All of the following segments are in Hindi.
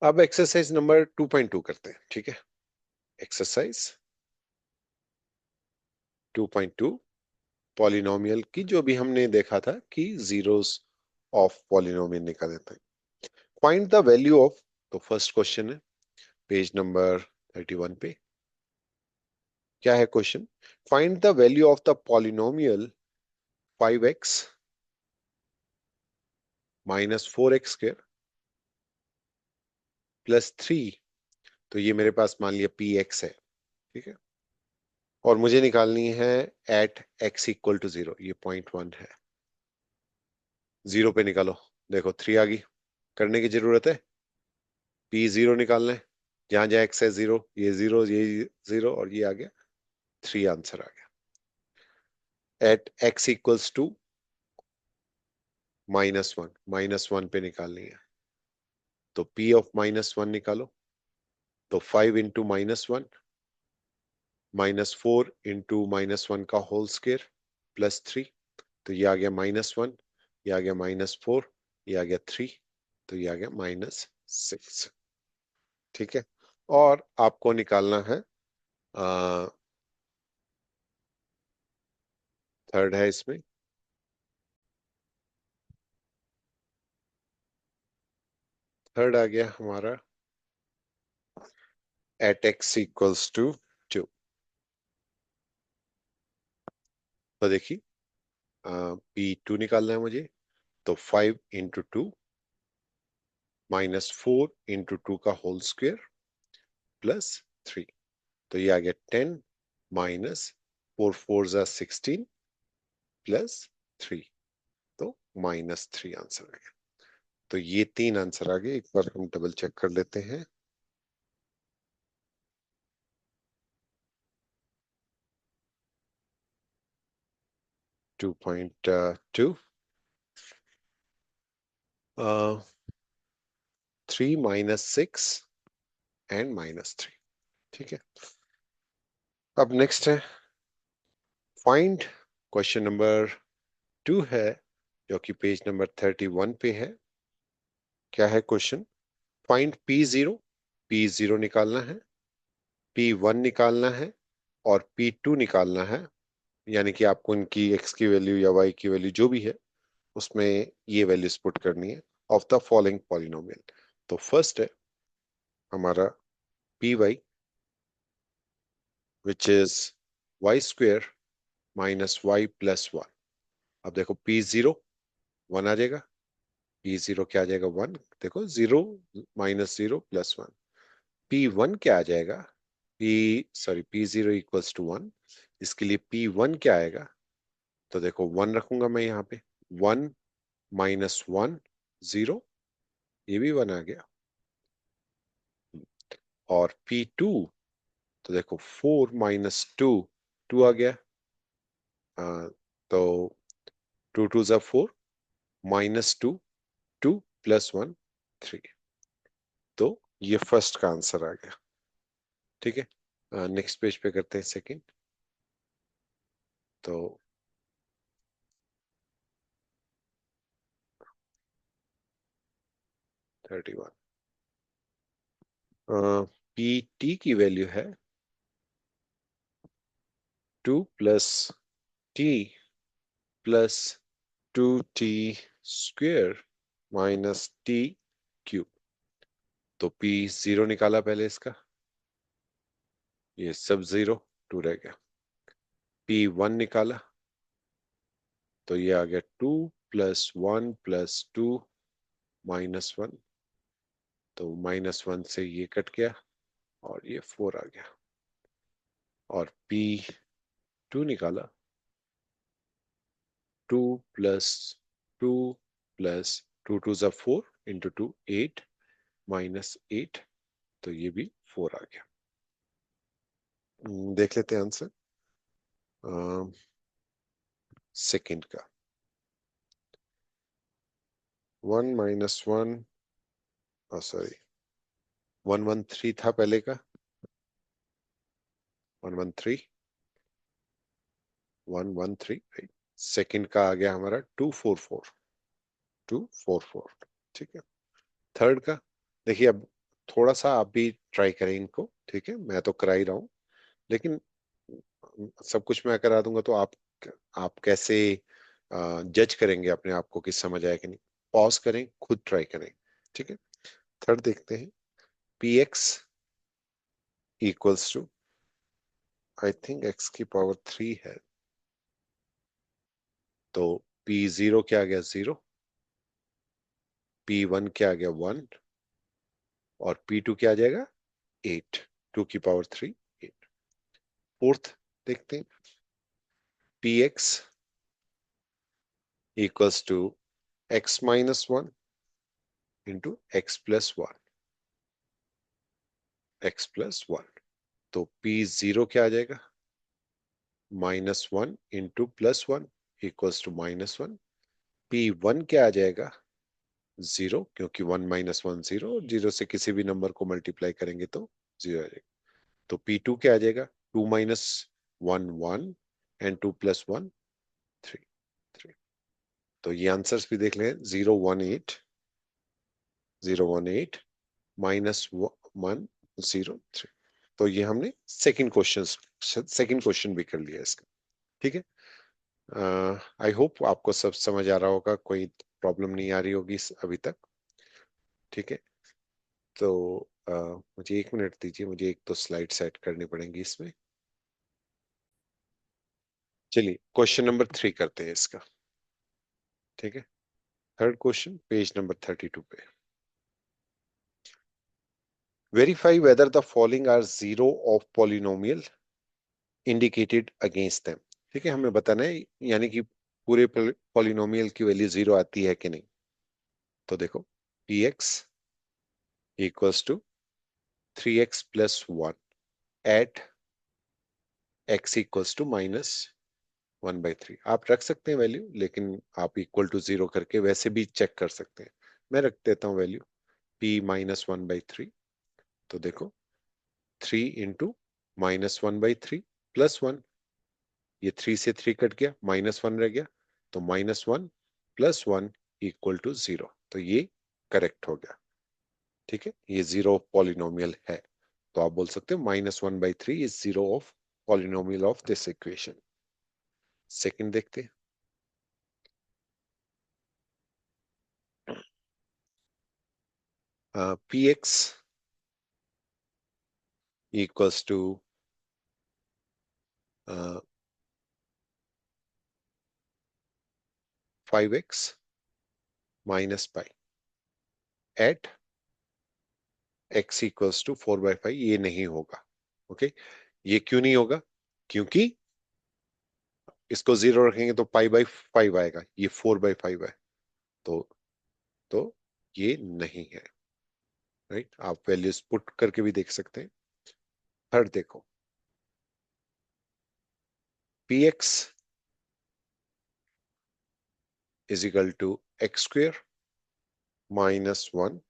अब एक्सरसाइज नंबर 2.2 करते हैं, ठीक है। एक्सरसाइज 2.2 पॉलिनोमियल की, जो भी हमने देखा था कि जीरोस ऑफ पॉलिनोमियल निकाले थे। फाइंड द वैल्यू ऑफ, तो फर्स्ट क्वेश्चन है पेज नंबर 31 पे। क्या है question? Find the value of the polynomial 5x minus 4x square plus 3। तो ये मेरे पास मान लिया पी एक्स है, ठीक है। और मुझे निकालनी है एट x इक्वल टू 0, ये पॉइंट 1 है। 0 पे निकालो, देखो 3 आ गई। करने की जरूरत है, पी 0 निकालना है। जहां जहां x है 0, ये 0, ये 0 और ये आ गया 3, आंसर आ गया। एट x इक्वल्स टू -1, -1 पे निकालनी है। तो p ऑफ -1 निकालो। तो 5 इंटू -1 -4 इंटू -1 का होल स्क्वायर प्लस 3। तो ये आ गया -1, ये आ गया -4, ये आ गया 3, तो ये आ गया -6, ठीक है। और आपको निकालना है थर्ड है इसमें, थर्ड आ गया हमारा एट x इक्वल्स टू 2। तो देखिए P2 निकालना है मुझे। तो 5 इंटू 2 -4 इंटू 2 का होल स्क्वायर प्लस 3। तो ये आ गया 10 माइनस 4 4 16 प्लस 3। तो -3 आंसर आ गया। तो ये 3 आंसर आ गए। एक बार हम डबल चेक कर लेते हैं। टू पॉइंट टू 3 -6 एंड -3, ठीक है। अब नेक्स्ट है फाइंड, क्वेश्चन नंबर 2 है, जो कि पेज नंबर 31 पे है। क्या है क्वेश्चन? फाइंड P0, P0 निकालना है, P1 निकालना है और P2 निकालना है। यानी कि आपको इनकी x की वैल्यू या y की वैल्यू जो भी है उसमें ये वैल्यूज पुट करनी है ऑफ द फॉलोइंग पॉलिनोमियल। तो फर्स्ट है हमारा Py which is y square minus y plus 1। अब देखो P0 1 आ जाएगा, P0 क्या आ जाएगा 1। देखो 0 -0 प्लस 1। P1 क्या आ जाएगा? P0 equals to 1। इसके लिए P1 क्या आएगा? तो देखो 1 रखूंगा मैं यहाँ पे। 1 -1 0, ये भी 1 आ गया। और P2, तो देखो 4 -2 2 आ गया। तो 2 2 ज़ा 4, -2 2 प्लस 1 3। तो ये फर्स्ट का आंसर आ गया, ठीक है। नेक्स्ट पेज पे करते हैं सेकंड। तो 31 PT की वैल्यू है 2 plus T plus 2t square minus T cube. तो P0 निकाला पहले इसका, ये सब 0, 2 रह गया। P1 निकाला, तो ये आ गया 2 प्लस 1 प्लस 2 -1। तो -1 से ये कट गया और ये 4 आ गया। और P2 निकाला, 2 प्लस 2 प्लस 2 2 ज़ा 4 इंटू 2 8 -8। तो ये भी 4 आ गया। देख लेते हैं आंसर सेकंड का। 1 -1, सॉरी 113 था पहले का, 113 113 राइट। सेकंड का आ गया हमारा 244, 244, ठीक है। थर्ड का देखिए, अब थोड़ा सा आप भी ट्राई करें इनको, ठीक है? मैं तो करा ही रहा हूँ, लेकिन सब कुछ मैं करा दूंगा तो आप कैसे जज करेंगे अपने आप को कि समझ आया कि नहीं? पॉज करें, खुद ट्राई करें, ठीक है? थर्ड देखते हैं। P X equals to, I think X की पावर 3 है, तो पी जीरो क्या आ गया? 0। पी वन क्या आ गया? 1। और पी टू क्या आ जाएगा? 8। 2 की पावर 3, 8। फोर्थ देखते हैं। P X equals to X minus 1 into X plus 1, X plus 1। तो पी जीरो क्या आ जाएगा? -1 into +1 equals to -1। P one क्या आ जाएगा? 0, क्योंकि 1 - 1 0, 0 से किसी भी नंबर को मल्टीप्लाई करेंगे तो 0 आ जाएगा। तो पी टू क्या आ जाएगा? 2 - 1 1 एंड 2 + 1 3 3। तो ये आंसर्स भी देख लें। 018 018 -1 0 3। तो ये हमने सेकंड क्वेश्चन भी कर लिया इसका, ठीक है? आई होप आपको सब समझ आ रहा होगा, कोई प्रॉब्लम नहीं आ रही होगी अभी तक, ठीक है? तो मुझे 1 मिनट दीजिए, मुझे एक तो स्लाइड सेट करनी पड़ेंगी इसमें। चलिए क्वेश्चन नंबर 3 करते हैं इसका, ठीक है? थर्ड क्वेश्चन, पेज नंबर 32 पे। Verify whether the following are zero of polynomial indicated against them. ठीक है, हमें बताना है यानी कि पूरे पॉलिनोमियल की वैल्यू 0 आती है कि नहीं। तो देखो, P X equals to 3x + 1 at X equals to -1/3। आप रख सकते हैं वैल्यू, लेकिन आप इक्वल टू 0 करके वैसे भी चेक कर सकते हैं। मैं रख देता हूँ वैल्यू p -1/3। तो देखो, 3 इंटू -1/3 +1, ये 3 से 3 कट गया, -1 रह गया, तो -1 + 1 इक्वल टू 0। तो ये करेक्ट हो गया, ठीक है? ये जीरो ऑफ पॉलिनोमियल है। तो आप बोल सकते हो -1/3 is zero of polynomial of this equation. Second देखते हैं। P X equals to 5x - pi at x equals to 4/5। ये नहीं होगा, ओके? ये क्यों नहीं होगा? क्योंकि इसको 0 रखेंगे तो π/5 आएगा, ये 4/5 है। तो तो ये नहीं है, राइट? आप वैल्यूज पुट करके भी देख सकते हैं। थर्ड देखो, P X is equal to x² -1।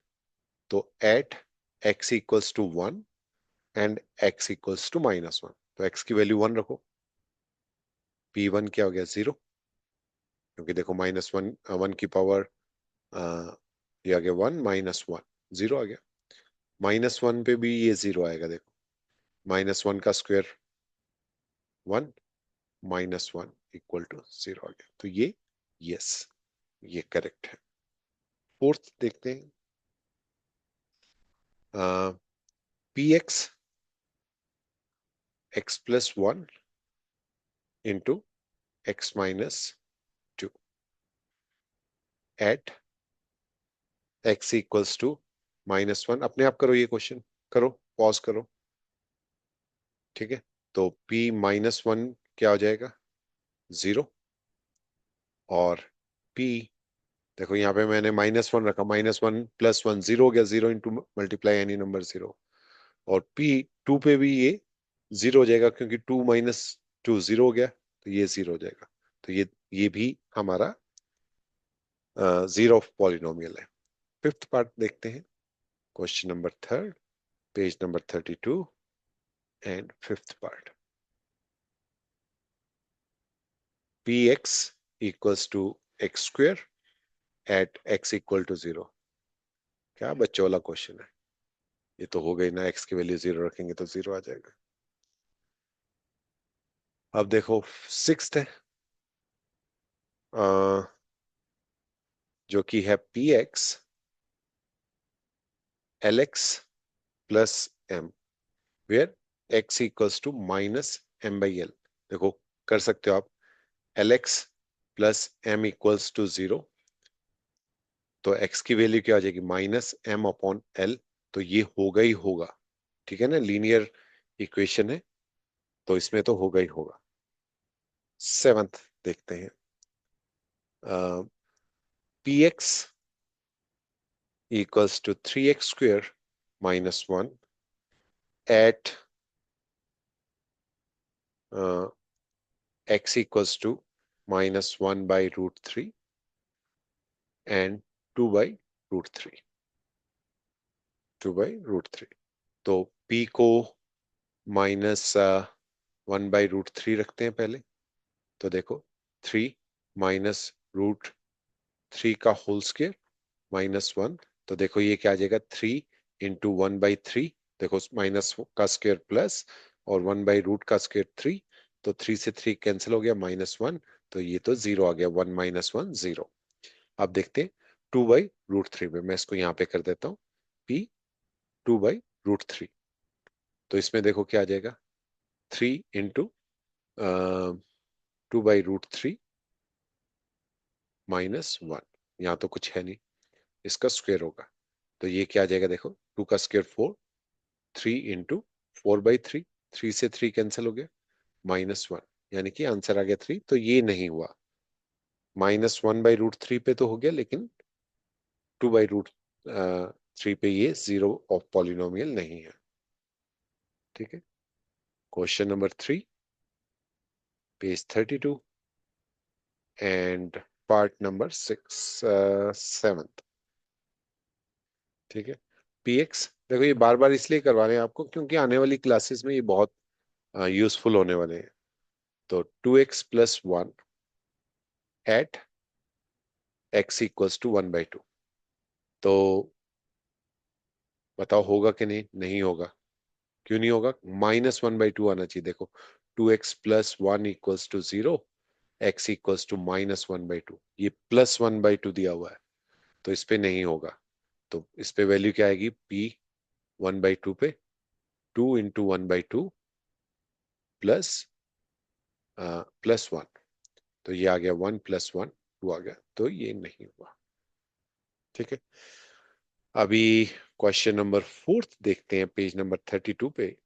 तो at x equals to 1 and x equals to -1, तो x की वैल्यू 1 रखो। p1 क्या हो गया? 0, क्योंकि देखो -1 1 की पावर ये आ गया 1 -1, 0 आ गया। -1 पे भी ये 0 आएगा, देखो, -1 का स्क्वायर 1, -1 इक्वल टू 0 आ गया। तो ये यस, ये करेक्ट है। फोर्थ देखते हैं। P X x + 1 into x - 2 at x equals to -1। अपने आप करो, ये क्वेश्चन करो, पॉज करो, ठीक है? तो p -1 क्या हो जाएगा? 0। और p, देखो यहाँ पे मैंने -1 रखा, -1 + 1 0 हो गया, 0 इंटू मल्टीप्लाई एनी नंबर 0। और p टू पे भी ये 0 हो जाएगा, क्योंकि 2 - 2 0 हो गया, तो ये 0 हो जाएगा। तो ये भी हमारा जीरो ऑफ पॉलिनोमियल है। फिफ्थ पार्ट देखते हैं, question number third, page number 32 and fifth part. P X equals to x² at x equal to 0। क्या बच्चों वाला क्वेश्चन है? ये तो हो गई ना, एक्स की वैल्यू 0 रखेंगे तो 0 आ जाएगा। अब देखो सिक्स्थ है, जो कि है P X L X plus M, where X equals to minus M by L. देखो कर सकते हो आप, L X plus M equals to 0, तो एक्स की वैल्यू क्या आ जाएगी, माइनस एम अपॉन एल। तो ये होगा ही होगा, ठीक है ना, लीनियर इक्वेशन है, तो इसमें तो होगा ही होगा। सेवंथ देखते हैं, P X equals to 3x² minus 1 at x equals to -1/√3 and 2/√3, 2/√3। तो p को -1/√3 रखते हैं पहले। तो देखो 3 -√3 का होल स्क्वायर -1, तो देखो ये क्या आ जाएगा, 3 इंटू 1/3। देखो माइनस का स्क्वायर प्लस, और 1/√3 का स्क्वायर 3, तो 3 से 3 कैंसिल हो गया, -1, तो ये तो 0 आ गया, 1 - 1 0। अब देखते हैं 2/√3 में, मैं इसको यहाँ पे कर देता हूँ, p 2/√3। तो इसमें देखो क्या आ जाएगा, 3 इंटू 2/√3 -1, यहाँ तो कुछ है नहीं, इसका स्क्वायर होगा, तो ये क्या आ जाएगा, देखो 2 का स्क्वायर 4, 3 इंटू 4/3, 3 से 3 कैंसिल हो गया, -1, यानी कि आंसर आ गया 3। तो ये नहीं हुआ, -1/√3 पे तो हो गया, लेकिन 2/√3 पे ये जीरो ऑफ पॉलिनोमियल नहीं है। ठीक है, question number 3, page 32 and part number 6, 7। ठीक है, पी एक्स, देखो ये बार बार इसलिए करवा रहे हैं आपको क्योंकि आने वाली क्लासेस में ये बहुत यूजफुल होने वाले हैं। तो 2x+1 eight x equals to 1/2, तो बताओ होगा कि नहीं, नहीं होगा। क्यों नहीं होगा, -1/2 आना चाहिए। देखो 2x+1 equals to 0, x equals to -1/2, ये +1/2 दिया हुआ है, तो इस पे नहीं होगा। तो इस पे वैल्यू क्या आएगी, p 1/2 पे 2 इंटू 1/2 प्लस +1, तो ये आ गया 1 + 1 2 आ गया, तो ये नहीं हुआ। ठीक है, अभी क्वेश्चन नंबर 4 देखते हैं, पेज नंबर 32 पे।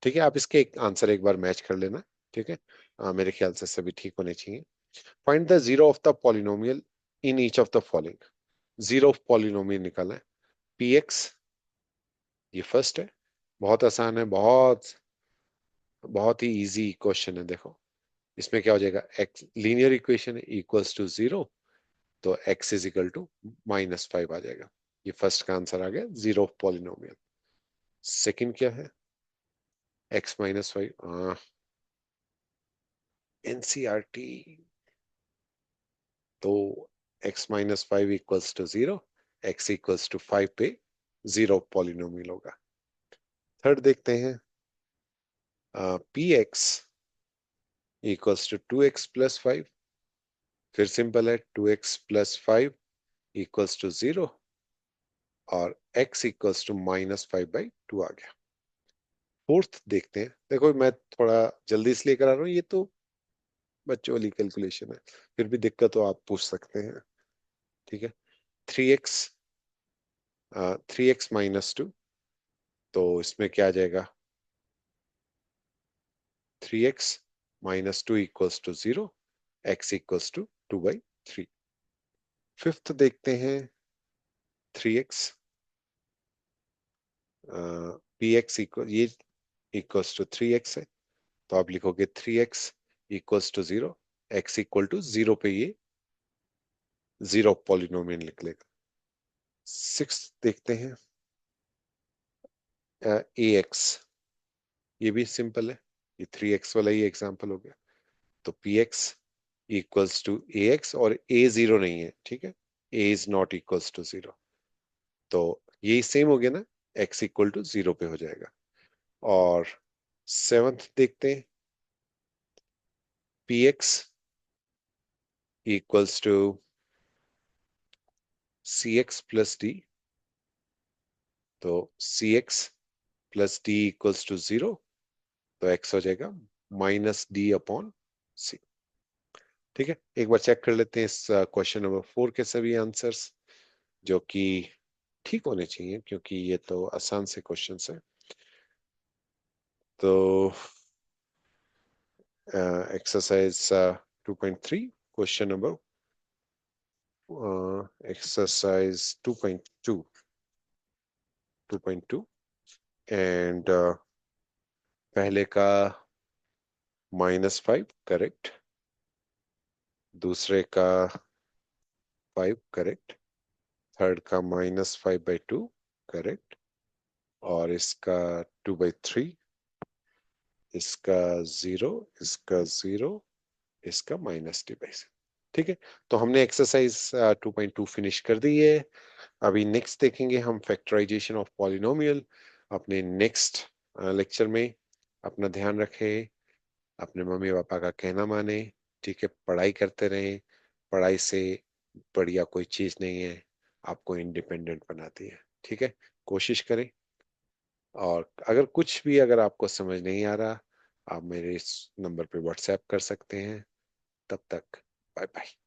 ठीक है, आप इसके एक आंसर एक बार मैच कर लेना। ठीक है, मेरे ख्याल से सभी ठीक होने चाहिए। Find the zero of the polynomial in each of the following. Zero of polynomial निकालना है, पी एक्स, ये फर्स्ट है, बहुत आसान है, बहुत बहुत ही इजी क्वेश्चन है। देखो इसमें क्या हो जाएगा, एक्स लीनियर इक्वेशन है, इक्वल्स टू 0, तो x इज इक्वल टू -5 आ जाएगा। ये फर्स्ट का आंसर आ गया, जीरो ऑफ पॉलिनोमियल। सेकंड क्या है, x-5, एनसीईआरटी, तो x-5 equals to 0, x equals to 5 पे जीरो पॉलिनोमियल होगा। थर्ड देखते हैं, P X equals to 2x+5, फिर सिंपल है, 2x+5 इक्वल्स टू 0, और x इक्वल्स टू -5/2 आ गया। फोर्थ देखते हैं, देखो मैं थोड़ा जल्दी इसलिए करा रहा हूँ, ये तो बच्चों वाली कैलकुलेशन है, फिर भी दिक्कत हो आप पूछ सकते हैं। ठीक है, 3x, 3x-2, तो इसमें क्या आ जाएगा, 3x-2 equals to 0, x equals to 2/3। Fifth देखते हैं, 3x, पी एक्स इक्वल, ये इक्वल्स टू 3x है, तो आप लिखोगे 3x equals to 0, x equal to 0 पे ये जीरो पॉलिनोमियल निकलेगा। सिक्स देखते हैं, ए एक्स, ये भी सिंपल है, ये 3x वाला ही एग्जांपल हो गया। तो P X equals to A X, और ए 0 नहीं है, ठीक है, A is not equals to 0, तो ये सेम हो गया ना, x इक्वल टू 0 पे हो जाएगा। और सेवंथ देखते हैं, P X equals to C X plus D. तो C X plus D equals to 0, तो x हो जाएगा -d/c। ठीक है, एक बार चेक कर लेते हैं इस क्वेश्चन नंबर 4 के सभी आंसर्स, जो कि ठीक होने चाहिए क्योंकि ये तो आसान से क्वेश्चंस है। तो exercise 2.3, question number exercise 2.2 and पहले का -5 करेक्ट, दूसरे का 5 करेक्ट, थर्ड का -5/2 करेक्ट, और इसका 2/3, इसका 0, इसका 0, इसका -d/6। ठीक है, तो हमने एक्सरसाइज 2.2 फिनिश कर दी है। अभी नेक्स्ट देखेंगे हम फैक्टराइजेशन ऑफ पॉलिनोमियल अपने नेक्स्ट लेक्चर में। अपना ध्यान रखें, अपने मम्मी पापा का कहना माने। ठीक है, पढ़ाई करते रहें, पढ़ाई से बढ़िया कोई चीज नहीं है, आपको इंडिपेंडेंट बनाती है। ठीक है, कोशिश करें। और अगर कुछ भी अगर आपको समझ नहीं आ रहा, आप मेरे इस नंबर पे व्हाट्सएप कर सकते हैं। तब तक बाय बाय।